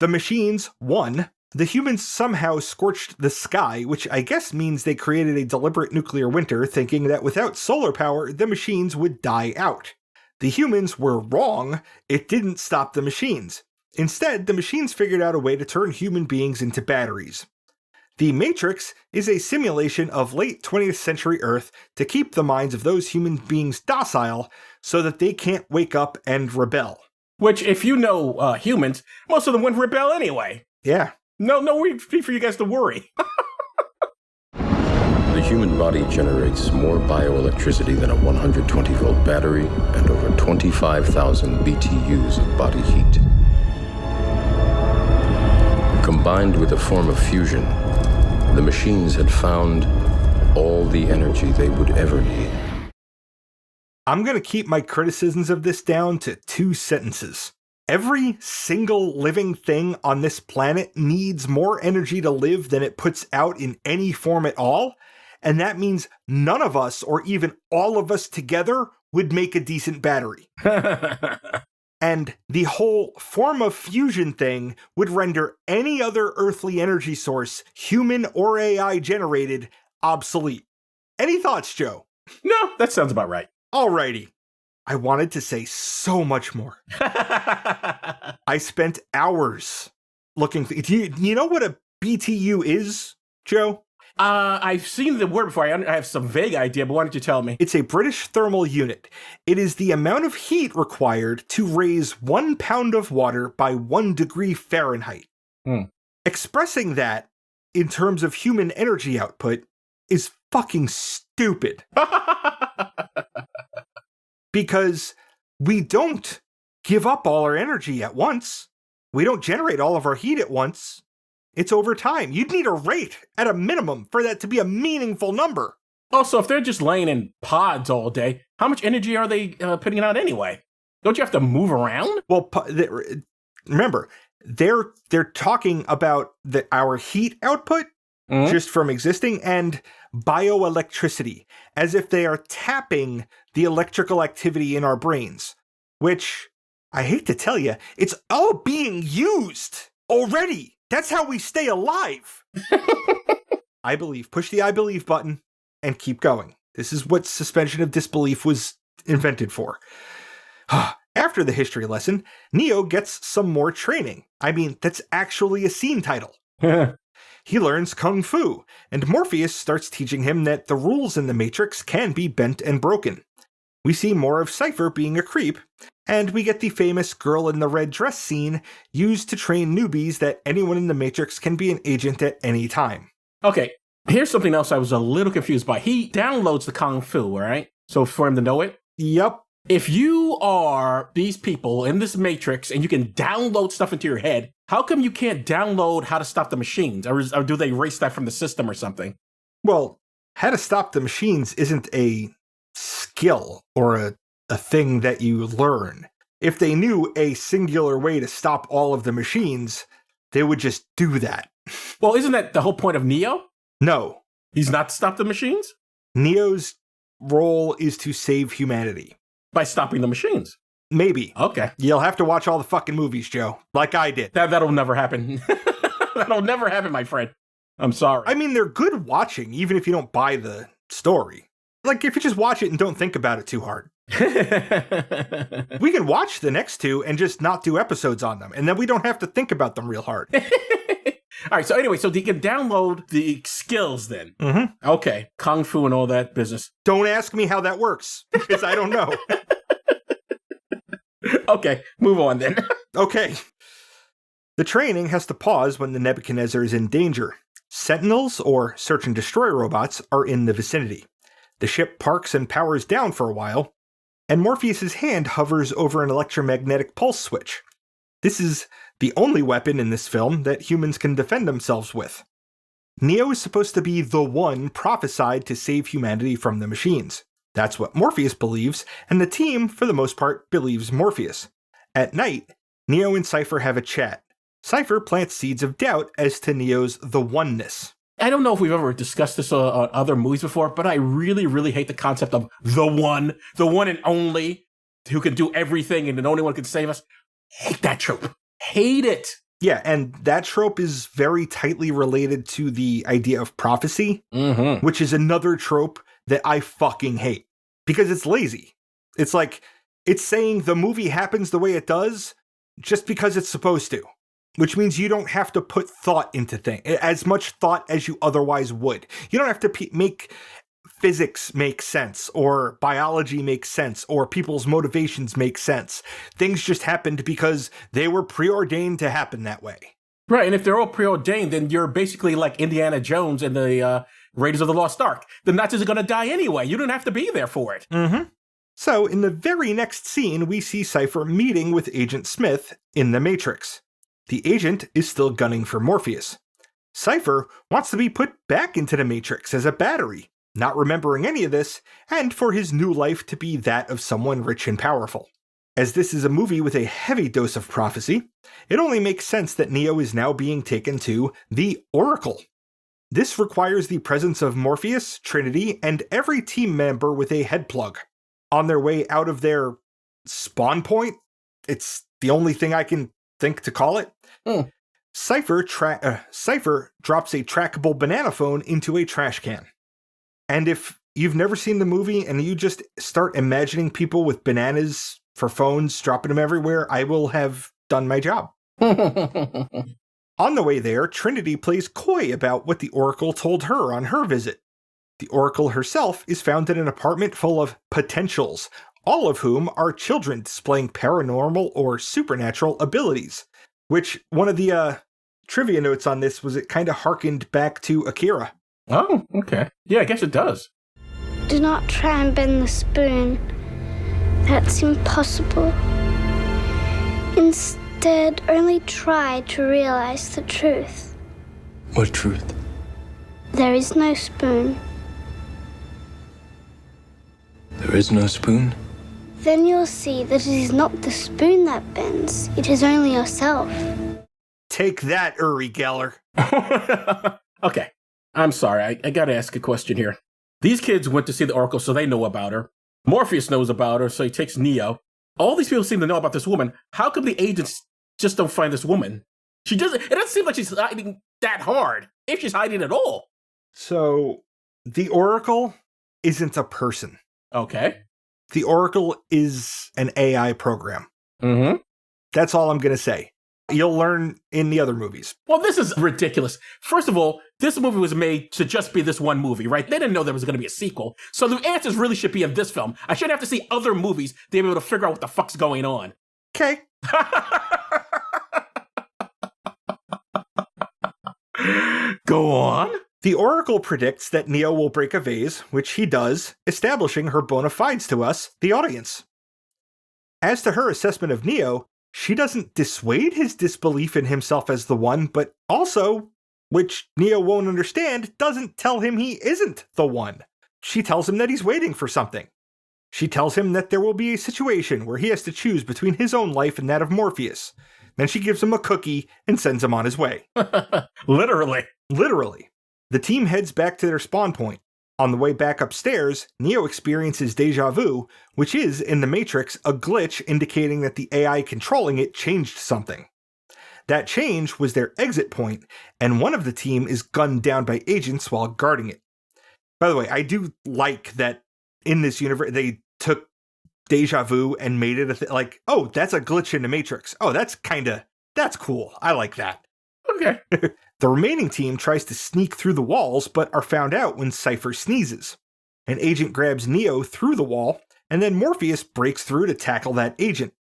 machines won. The humans somehow scorched the sky, which I guess means they created a deliberate nuclear winter, thinking that without solar power, the machines would die out. The humans were wrong. It didn't stop the machines. Instead, the machines figured out a way to turn human beings into batteries. The Matrix is a simulation of late 20th century Earth to keep the minds of those human beings docile so that they can't wake up and rebel. Which, if you know humans, most of them wouldn't rebel anyway. Yeah. No need for you guys to worry. The human body generates more bioelectricity than a 120-volt battery and over 25,000 BTUs of body heat. Combined with a form of fusion, the machines had found all the energy they would ever need. I'm going to keep my criticisms of this down to 2 sentences. Every single living thing on this planet needs more energy to live than it puts out in any form at all, and that means none of us, or even all of us together, would make a decent battery. And the whole form of fusion thing would render any other earthly energy source, human or AI generated, obsolete. Any thoughts, Joe? No, that sounds about right. Alrighty. I wanted to say so much more. I spent hours looking. Do you know what a BTU is, Joe? I've seen the word before. I have some vague idea, but why don't you tell me? It's a British thermal unit. It is the amount of heat required to raise 1 pound of water by 1 degree Fahrenheit. Expressing that in terms of human energy output is fucking stupid. Because we don't give up all our energy at once. We don't generate all of our heat at once. It's over time. You'd need a rate at a minimum for that to be a meaningful number. Also, if they're just laying in pods all day, how much energy are they putting out anyway? Don't you have to move around? Well, remember, they're talking about our heat output just from existing and bioelectricity, as if they are tapping the electrical activity in our brains, which, I hate to tell you, it's all being used already. That's how we stay alive. I believe. Push the I believe button and keep going. This is what suspension of disbelief was invented for. After the history lesson, Neo gets some more training. I mean, that's actually a scene title. He learns Kung Fu, and Morpheus starts teaching him that the rules in the Matrix can be bent and broken. We see more of Cypher being a creep, and we get the famous girl in the red dress scene used to train newbies that anyone in the Matrix can be an agent at any time. Okay, here's something else I was a little confused by. He downloads the Kung Fu, right? So for him to know it? Yep. If you are these people in this Matrix and you can download stuff into your head, how come you can't download how to stop the machines? Or do they erase that from the system or something? Well, how to stop the machines isn't a skill or a thing that you learn. If they knew a singular way to stop all of the machines, they would just do that. Well, isn't that the whole point of Neo? No. He's not to stop the machines? Neo's role is to save humanity. By stopping the machines? Maybe. Okay. You'll have to watch all the fucking movies, Joe. Like I did. That'll never happen. That'll never happen, my friend. I'm sorry. I mean, they're good watching, even if you don't buy the story. Like, if you just watch it and don't think about it too hard. We can watch the next two and just not do episodes on them, and then we don't have to think about them real hard. All right, so anyway, so you can download the skills then. Mm-hmm. Okay, Kung Fu and all that business. Don't ask me how that works, because I don't know. Okay, move on then. Okay. The training has to pause when the Nebuchadnezzar is in danger. Sentinels, or search and destroy robots, are in the vicinity. The ship parks and powers down for a while, and Morpheus's hand hovers over an electromagnetic pulse switch. This is the only weapon in this film that humans can defend themselves with. Neo is supposed to be the one prophesied to save humanity from the machines. That's what Morpheus believes, and the team, for the most part, believes Morpheus. At night, Neo and Cypher have a chat. Cypher plants seeds of doubt as to Neo's the oneness. I don't know if we've ever discussed this on other movies before, but I really, really hate the concept of the one and only, who can do everything and the only one who can save us. Hate that trope. Hate it. Yeah, and that trope is very tightly related to the idea of prophecy, which is another trope that I fucking hate. Because it's lazy. It's like, it's saying the movie happens the way it does just because it's supposed to. Which means you don't have to put thought into things, as much thought as you otherwise would. You don't have to make physics make sense, or biology make sense, or people's motivations make sense. Things just happened because they were preordained to happen that way. Right, and if they're all preordained, then you're basically like Indiana Jones and the Raiders of the Lost Ark. The Nazis are going to die anyway. You don't have to be there for it. So, in the very next scene, we see Cypher meeting with Agent Smith in the Matrix. The agent is still gunning for Morpheus. Cypher wants to be put back into the Matrix as a battery, not remembering any of this, and for his new life to be that of someone rich and powerful. As this is a movie with a heavy dose of prophecy, it only makes sense that Neo is now being taken to the Oracle. This requires the presence of Morpheus, Trinity, and every team member with a head plug. On their way out of their spawn point, it's the only thing I can think to call it. Cypher drops a trackable banana phone into a trash can. And if you've never seen the movie and you just start imagining people with bananas for phones, dropping them everywhere, I will have done my job. On the way there, Trinity plays coy about what the Oracle told her on her visit. The Oracle herself is found in an apartment full of potentials, all of whom are children displaying paranormal or supernatural abilities. Which, one of the trivia notes on this was it kind of harkened back to Akira. Oh, okay. Yeah, I guess it does. Do not try and bend the spoon. That's impossible. Instead, only try to realize the truth. What truth? There is no spoon. There is no spoon? Then you'll see that it is not the spoon that bends. It is only yourself. Take that, Uri Geller. Okay, I'm sorry. I gotta ask a question here. These kids went to see the Oracle, so they know about her. Morpheus knows about her, so he takes Neo. All these people seem to know about this woman. How come the agents just don't find this woman? It doesn't seem like she's hiding that hard, if she's hiding at all. So, the Oracle isn't a person. Okay. The Oracle is an AI program. Mm-hmm. That's all I'm going to say. You'll learn in the other movies. Well, this is ridiculous. First of all, this movie was made to just be this one movie, right? They didn't know there was going to be a sequel. So the answers really should be in this film. I shouldn't have to see other movies to be able to figure out what the fuck's going on. Okay. Go on. The Oracle predicts that Neo will break a vase, which he does, establishing her bona fides to us, the audience. As to her assessment of Neo, she doesn't dissuade his disbelief in himself as the one, but also, which Neo won't understand, doesn't tell him he isn't the one. She tells him that he's waiting for something. She tells him that there will be a situation where he has to choose between his own life and that of Morpheus. Then she gives him a cookie and sends him on his way. Literally. Literally. The team heads back to their spawn point. On the way back upstairs, Neo experiences deja vu, which is, in the Matrix, a glitch indicating that the AI controlling it changed something. That change was their exit point, and one of the team is gunned down by agents while guarding it. By the way, I do like that in this universe, they took deja vu and made it a thing. Like, oh, that's a glitch in the Matrix. Oh, that's cool. I like that. Okay. The remaining team tries to sneak through the walls, but are found out when Cypher sneezes. An agent grabs Neo through the wall, and then Morpheus breaks through to tackle that agent.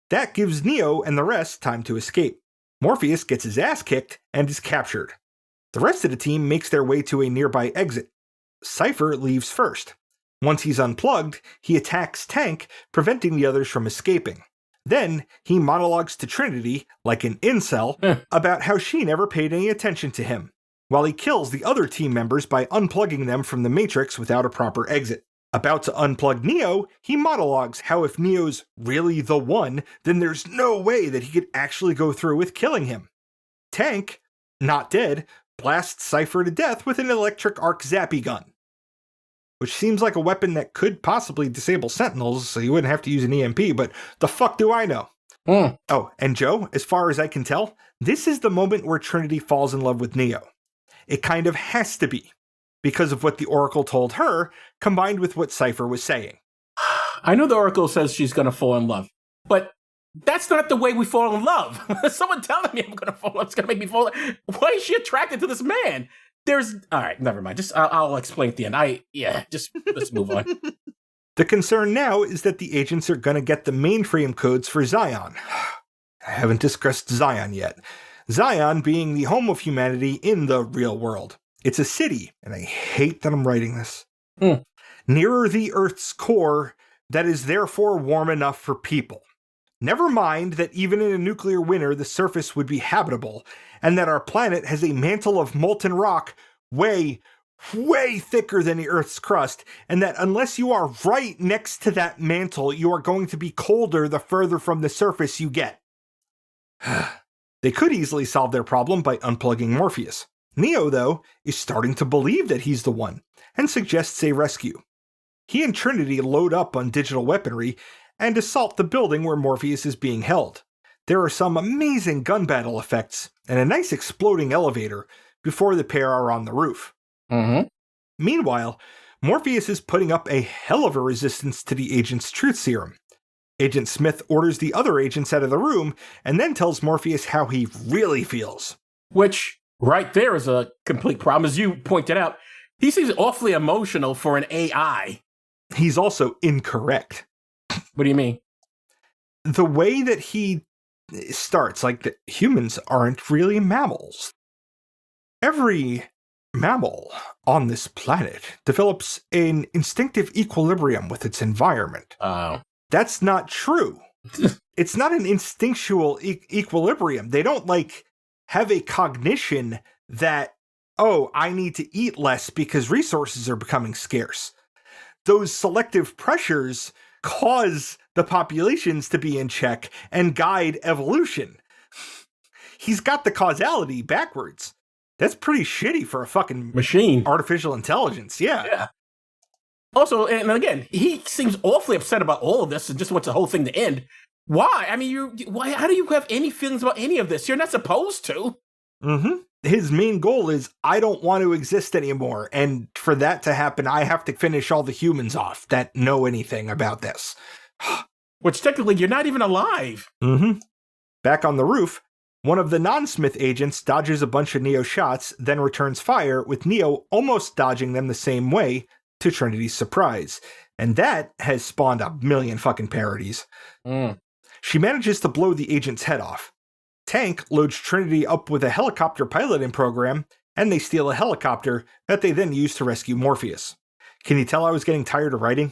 That gives Neo and the rest time to escape. Morpheus gets his ass kicked and is captured. The rest of the team makes their way to a nearby exit. Cypher leaves first. Once he's unplugged, he attacks Tank, preventing the others from escaping. Then, he monologues to Trinity, like an incel, about how she never paid any attention to him, while he kills the other team members by unplugging them from the Matrix without a proper exit. About to unplug Neo, he monologues how if Neo's really the one, then there's no way that he could actually go through with killing him. Tank, not dead, blasts Cypher to death with an electric arc zappy gun, which seems like a weapon that could possibly disable Sentinels, so you wouldn't have to use an EMP, but the fuck do I know? Oh, and Joe, as far as I can tell, this is the moment where Trinity falls in love with Neo. It kind of has to be, because of what the Oracle told her, combined with what Cypher was saying. I know the Oracle says she's going to fall in love, but that's not the way we fall in love. Someone telling me I'm going to fall in love is going to make me fall in love. Why is she attracted to this man? All right, never mind. I'll explain at the end. Let's move on. The concern now is that the agents are going to get the mainframe codes for Zion. I haven't discussed Zion yet. Zion being the home of humanity in the real world. It's a city, and I hate that I'm writing this. Nearer the Earth's core that is therefore warm enough for people. Never mind that even in a nuclear winter the surface would be habitable, and that our planet has a mantle of molten rock way, way thicker than the Earth's crust, and that unless you are right next to that mantle, you are going to be colder the further from the surface you get. They could easily solve their problem by unplugging Morpheus. Neo, though, is starting to believe that he's the one, and suggests a rescue. He and Trinity load up on digital weaponry and assault the building where Morpheus is being held. There are some amazing gun battle effects and a nice exploding elevator before the pair are on the roof. Meanwhile, Morpheus is putting up a hell of a resistance to the agent's truth serum. Agent Smith orders the other agents out of the room and then tells Morpheus how he really feels. Which, right there is a complete problem. As you pointed out, he seems awfully emotional for an AI. He's also incorrect. What do you mean? The way that he starts, like, the humans aren't really mammals. Every mammal on this planet develops an instinctive equilibrium with its environment. That's not true. It's not an instinctual equilibrium. They don't, like, have a cognition that, oh, I need to eat less because resources are becoming scarce. Those selective pressures cause the populations to be in check and guide evolution. He's got the causality backwards. That's pretty shitty for a fucking machine. Artificial intelligence, yeah. Also, and again, he seems awfully upset about all of this and just wants the whole thing to end. Why? I mean, how do you have any feelings about any of this? You're not supposed to. Mm-hmm. His main goal is, I don't want to exist anymore, and for that to happen, I have to finish all the humans off that know anything about this. Which technically, you're not even alive. Mm-hmm. Back on the roof, one of the non-Smith agents dodges a bunch of Neo shots, then returns fire, with Neo almost dodging them the same way, to Trinity's surprise. And that has spawned a million fucking parodies. She manages to blow the agent's head off. Tank loads Trinity up with a helicopter piloting program, and they steal a helicopter that they then use to rescue Morpheus. Can you tell I was getting tired of writing?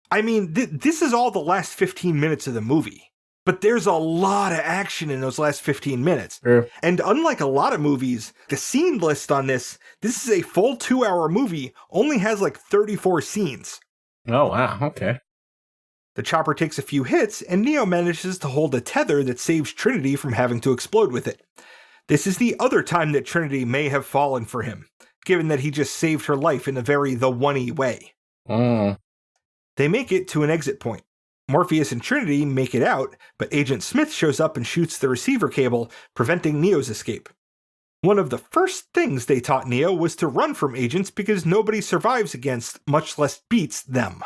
I mean, this is all the last 15 minutes of the movie. But there's a lot of action in those last 15 minutes. Sure. And unlike a lot of movies, the scene list on this is a full 2-hour movie, only has like 34 scenes. Oh, wow. Okay. The chopper takes a few hits, and Neo manages to hold a tether that saves Trinity from having to explode with it. This is the other time that Trinity may have fallen for him, given that he just saved her life in a very the one-y way. They make it to an exit point. Morpheus and Trinity make it out, but Agent Smith shows up and shoots the receiver cable, preventing Neo's escape. One of the first things they taught Neo was to run from agents because nobody survives against, much less beats, them.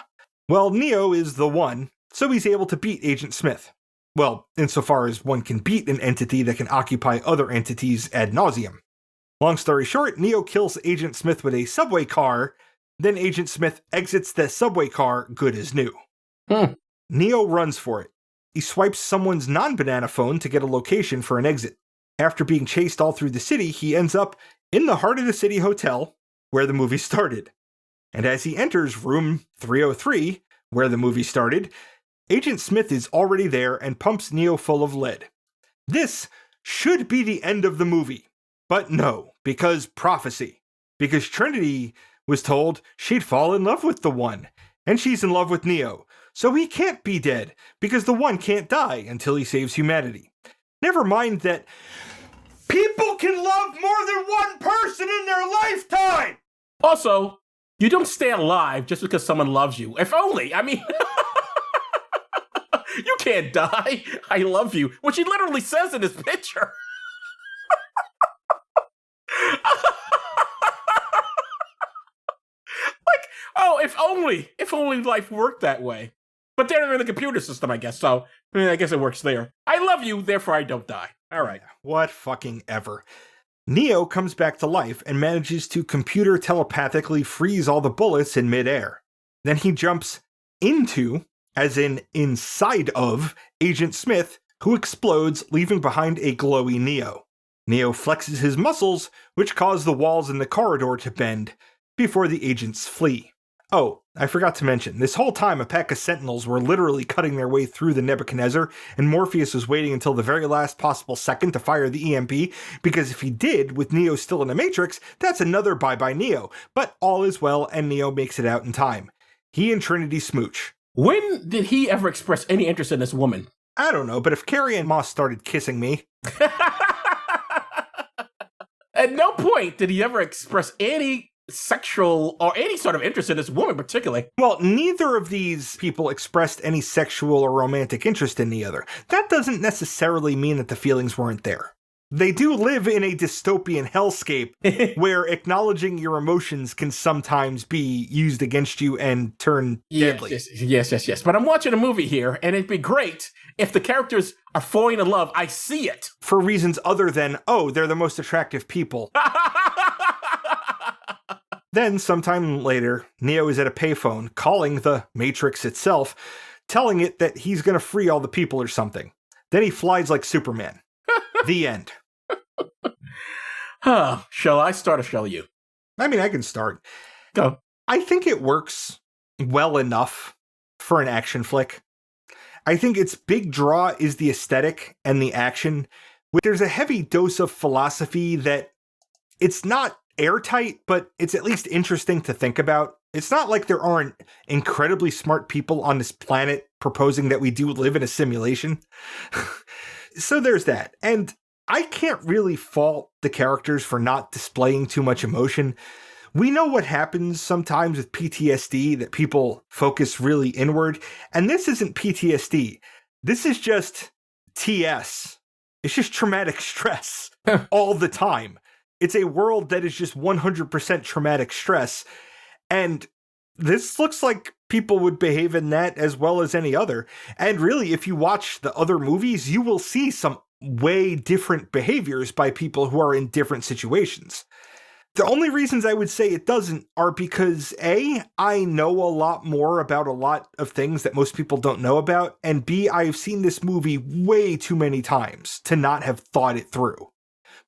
Well, Neo is the one, so he's able to beat Agent Smith. Well, insofar as one can beat an entity that can occupy other entities ad nauseum. Long story short, Neo kills Agent Smith with a subway car, then Agent Smith exits the subway car good as new. Neo runs for it. He swipes someone's non-banana phone to get a location for an exit. After being chased all through the city, he ends up in the Heart of the City Hotel, where the movie started. And as he enters room 303, where the movie started, Agent Smith is already there and pumps Neo full of lead. This should be the end of the movie. But no, because prophecy. Because Trinity was told she'd fall in love with the One, and she's in love with Neo. So he can't be dead, because the One can't die until he saves humanity. Never mind that people can love more than one person in their lifetime! Also, you don't stay alive just because someone loves you. If only, I mean... You can't die. I love you. Which he literally says in his picture. Like, oh, if only life worked that way. But they're in the computer system, I guess, so I guess it works there. I love you, therefore I don't die. All right. What fucking ever. Neo comes back to life and manages to computer telepathically freeze all the bullets in midair. Then he jumps into, as in inside of, Agent Smith, who explodes, leaving behind a glowy Neo. Neo flexes his muscles, which cause the walls in the corridor to bend, before the agents flee. Oh, I forgot to mention, this whole time a pack of Sentinels were literally cutting their way through the Nebuchadnezzar, and Morpheus was waiting until the very last possible second to fire the EMP, because if he did, with Neo still in the Matrix, that's another bye-bye Neo. But all is well, and Neo makes it out in time. He and Trinity smooch. When did he ever express any interest in this woman? I don't know, but if Carrie Ann Moss started kissing me... At no point did he ever express any sexual or any sort of interest in this woman particularly. Well, neither of these people expressed any sexual or romantic interest in the other. That doesn't necessarily mean that the feelings weren't there. They do live in a dystopian hellscape where acknowledging your emotions can sometimes be used against you and turn deadly. Yes. But I'm watching a movie here, and it'd be great if the characters are falling in love. I see it. For reasons other than, oh, they're the most attractive people. Then, sometime later, Neo is at a payphone calling the Matrix itself, telling it that he's going to free all the people or something. Then he flies like Superman. The end. Shall I start or shall you? I mean, I can start. Go. I think it works well enough for an action flick. I think its big draw is the aesthetic and the action. There's a heavy dose of philosophy that it's not airtight, but it's at least interesting to think about. It's not like there aren't incredibly smart people on this planet proposing that we do live in a simulation. So there's that. And I can't really fault the characters for not displaying too much emotion. We know what happens sometimes with PTSD, that people focus really inward. And this isn't PTSD. This is just TS. It's just traumatic stress all the time. It's a world that is just 100% traumatic stress. And this looks like people would behave in that as well as any other. And really, if you watch the other movies, you will see some way different behaviors by people who are in different situations. The only reasons I would say it doesn't are because A, I know a lot more about a lot of things that most people don't know about, and B, I've seen this movie way too many times to not have thought it through.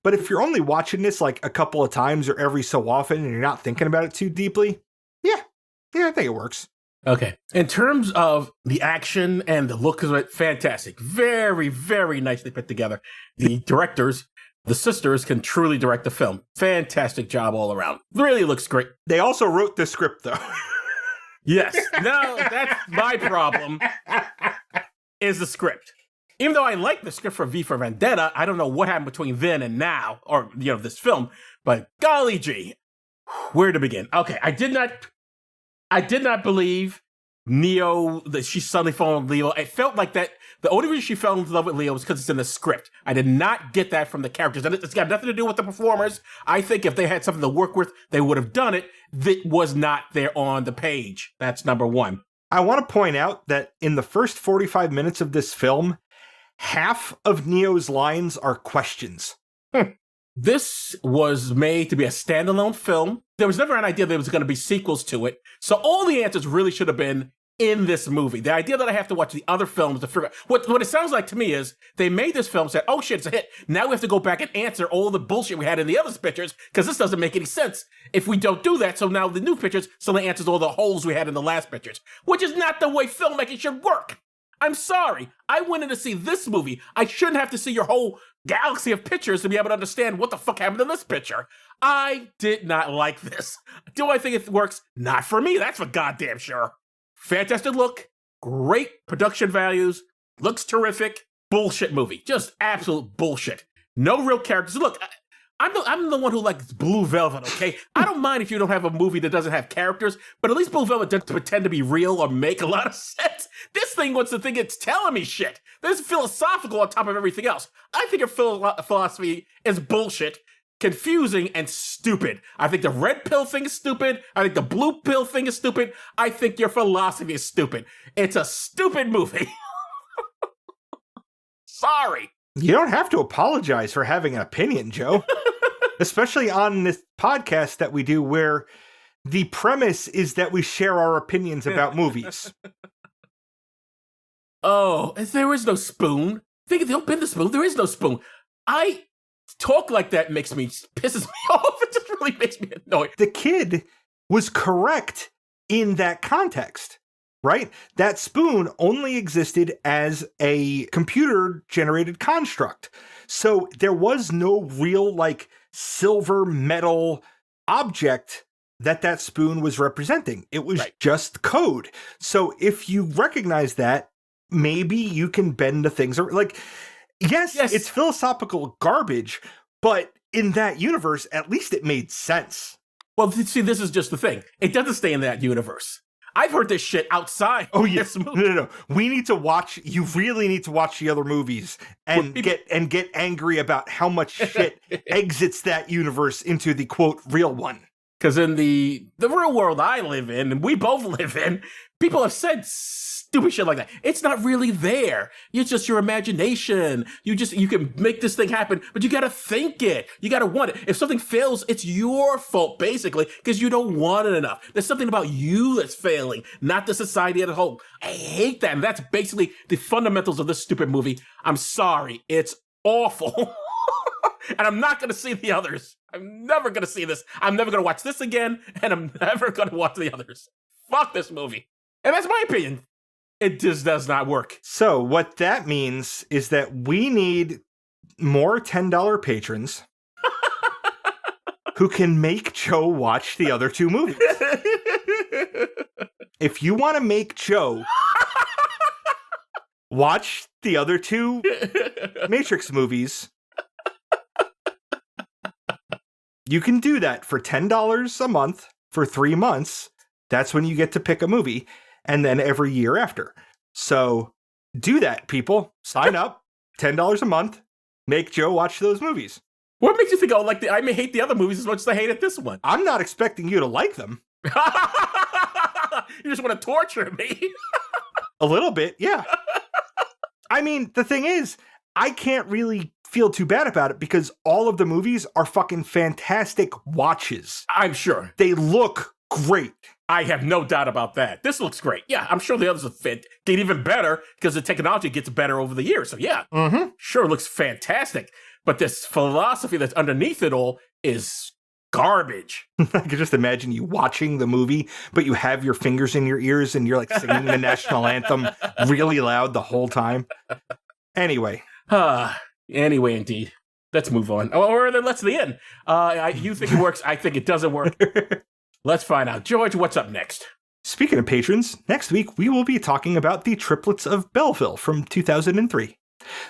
But if you're only watching this like a couple of times or every so often and you're not thinking about it too deeply, yeah, I think it works. Okay. In terms of the action and the look of it, fantastic. Very, very nicely put together. The directors, the sisters, can truly direct the film. Fantastic job all around. Really looks great. They also wrote the script, though. Yes. No, that's my problem, is the script. Even though I like the script for V for Vendetta, I don't know what happened between then and now, or, this film, but golly gee, where to begin? Okay, I did not believe Neo, that she suddenly fell in love with Leo. It felt like that the only reason she fell in love with Leo was because it's in the script. I did not get that from the characters. And it's got nothing to do with the performers. I think if they had something to work with, they would have done it. That was not there on the page. That's number one. I want to point out that in the first 45 minutes of this film, half of Neo's lines are questions. This was made to be a standalone film. There was never an idea there was going to be sequels to it. So all the answers really should have been in this movie. The idea that I have to watch the other films to figure out what it sounds like to me is they made this film, said, oh shit, it's a hit. Now we have to go back and answer all the bullshit we had in the other pictures because this doesn't make any sense if we don't do that. So now the new pictures suddenly answers all the holes we had in the last pictures, which is not the way filmmaking should work. I'm sorry. I went in to see this movie. I shouldn't have to see your whole galaxy of pictures to be able to understand what the fuck happened in this picture. I did not like this. Do I think it works? Not for me. That's for goddamn sure. Fantastic look. Great production values. Looks terrific. Bullshit movie. Just absolute bullshit. No real characters. Look, I'm the one who likes Blue Velvet, okay? I don't mind if you don't have a movie that doesn't have characters, but at least Blue Velvet doesn't pretend to be real or make a lot of sense. This thing wants to think it's telling me shit. This is philosophical on top of everything else. I think your philosophy is bullshit, confusing, and stupid. I think the red pill thing is stupid. I think the blue pill thing is stupid. I think your philosophy is stupid. It's a stupid movie. Sorry. You don't have to apologize for having an opinion, Joe. Especially on this podcast that we do where the premise is that we share our opinions about movies. Oh, there is no spoon. Think if they open the spoon, there is no spoon. I talk like that pisses me off. It just really makes me annoyed. The kid was correct in that context, right? That spoon only existed as a computer-generated construct. So there was no real, silver metal object that spoon was representing. It was just code. So if you recognize that, maybe you can bend the things. Yes, it's philosophical garbage, but in that universe, at least it made sense. Well, see, this is just the thing. It doesn't stay in that universe. I've heard this shit outside. Oh, yes. No. We need to watch. You really need to watch the other movies and get angry about how much shit exits that universe into the quote real one. Because in the real world I live in, and we both live in, people have said stupid shit like that. It's not really there. It's just your imagination. You can make this thing happen, but you gotta think it. You gotta want it. If something fails, it's your fault, basically, because you don't want it enough. There's something about you that's failing, not the society as a whole. I hate that, and that's basically the fundamentals of this stupid movie. I'm sorry. It's awful. And I'm not gonna see the others. I'm never gonna see this. I'm never gonna watch this again, and I'm never gonna watch the others. Fuck this movie. And that's my opinion. It just does not work. So what that means is that we need more $10 patrons who can make Joe watch the other two movies. If you want to make Joe watch the other two Matrix movies, you can do that for $10 a month for 3 months. That's when you get to pick a movie. And then every year after. So do that, people. Sign up. $10 a month. Make Joe watch those movies. What makes you think, I may hate the other movies as much as I hated this one? I'm not expecting you to like them. You just want to torture me. A little bit, yeah. I mean, the thing is, I can't really feel too bad about it because all of the movies are fucking fantastic watches. I'm sure. They look great. I have no doubt about that. This looks great. Yeah, I'm sure the others will get even better because the technology gets better over the years. So yeah, sure, it looks fantastic. But this philosophy that's underneath it all is garbage. I could just imagine you watching the movie, but you have your fingers in your ears and you're like singing the national anthem really loud the whole time. Anyway. Anyway, indeed. Let's move on. Or then let's the end. You think it works. I think it doesn't work. Let's find out. George, what's up next? Speaking of patrons, next week we will be talking about the Triplets of Belleville from 2003.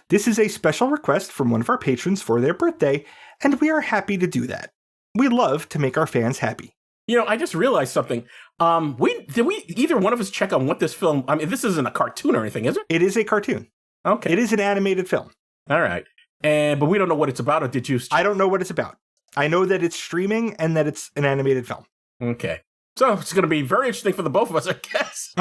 This is a special request from one of our patrons for their birthday, and we are happy to do that. We love to make our fans happy. You know, I just realized something. Did we either one of us check on what this film? I mean, this isn't a cartoon or anything, is it? It is a cartoon. Okay. It is an animated film. All right. But we don't know what it's about, or did you? I don't know what it's about. I know that it's streaming and that it's an animated film. Okay. So it's going to be very interesting for the both of us, I guess.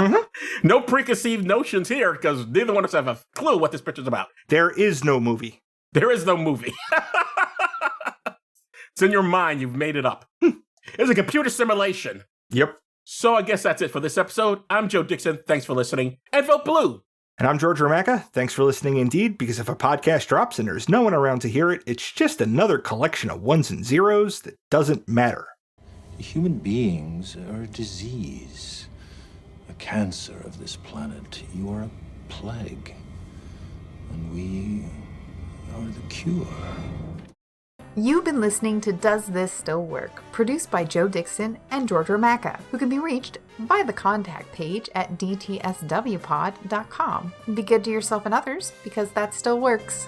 No preconceived notions here, because neither one of us have a clue what this picture's about. There is no movie. There is no movie. It's in your mind. You've made it up. It's a computer simulation. Yep. So I guess that's it for this episode. I'm Joe Dixon. Thanks for listening. And vote blue. And I'm George Romacka. Thanks for listening indeed, because if a podcast drops and there's no one around to hear it, it's just another collection of ones and zeros that doesn't matter. Human beings are a disease, a cancer of this planet. You are a plague, and we are the cure. You've been listening to Does This Still Work? Produced by Joe Dixon and George Romacka, who can be reached by the contact page at dtswpod.com. Be good to yourself and others, because that still works.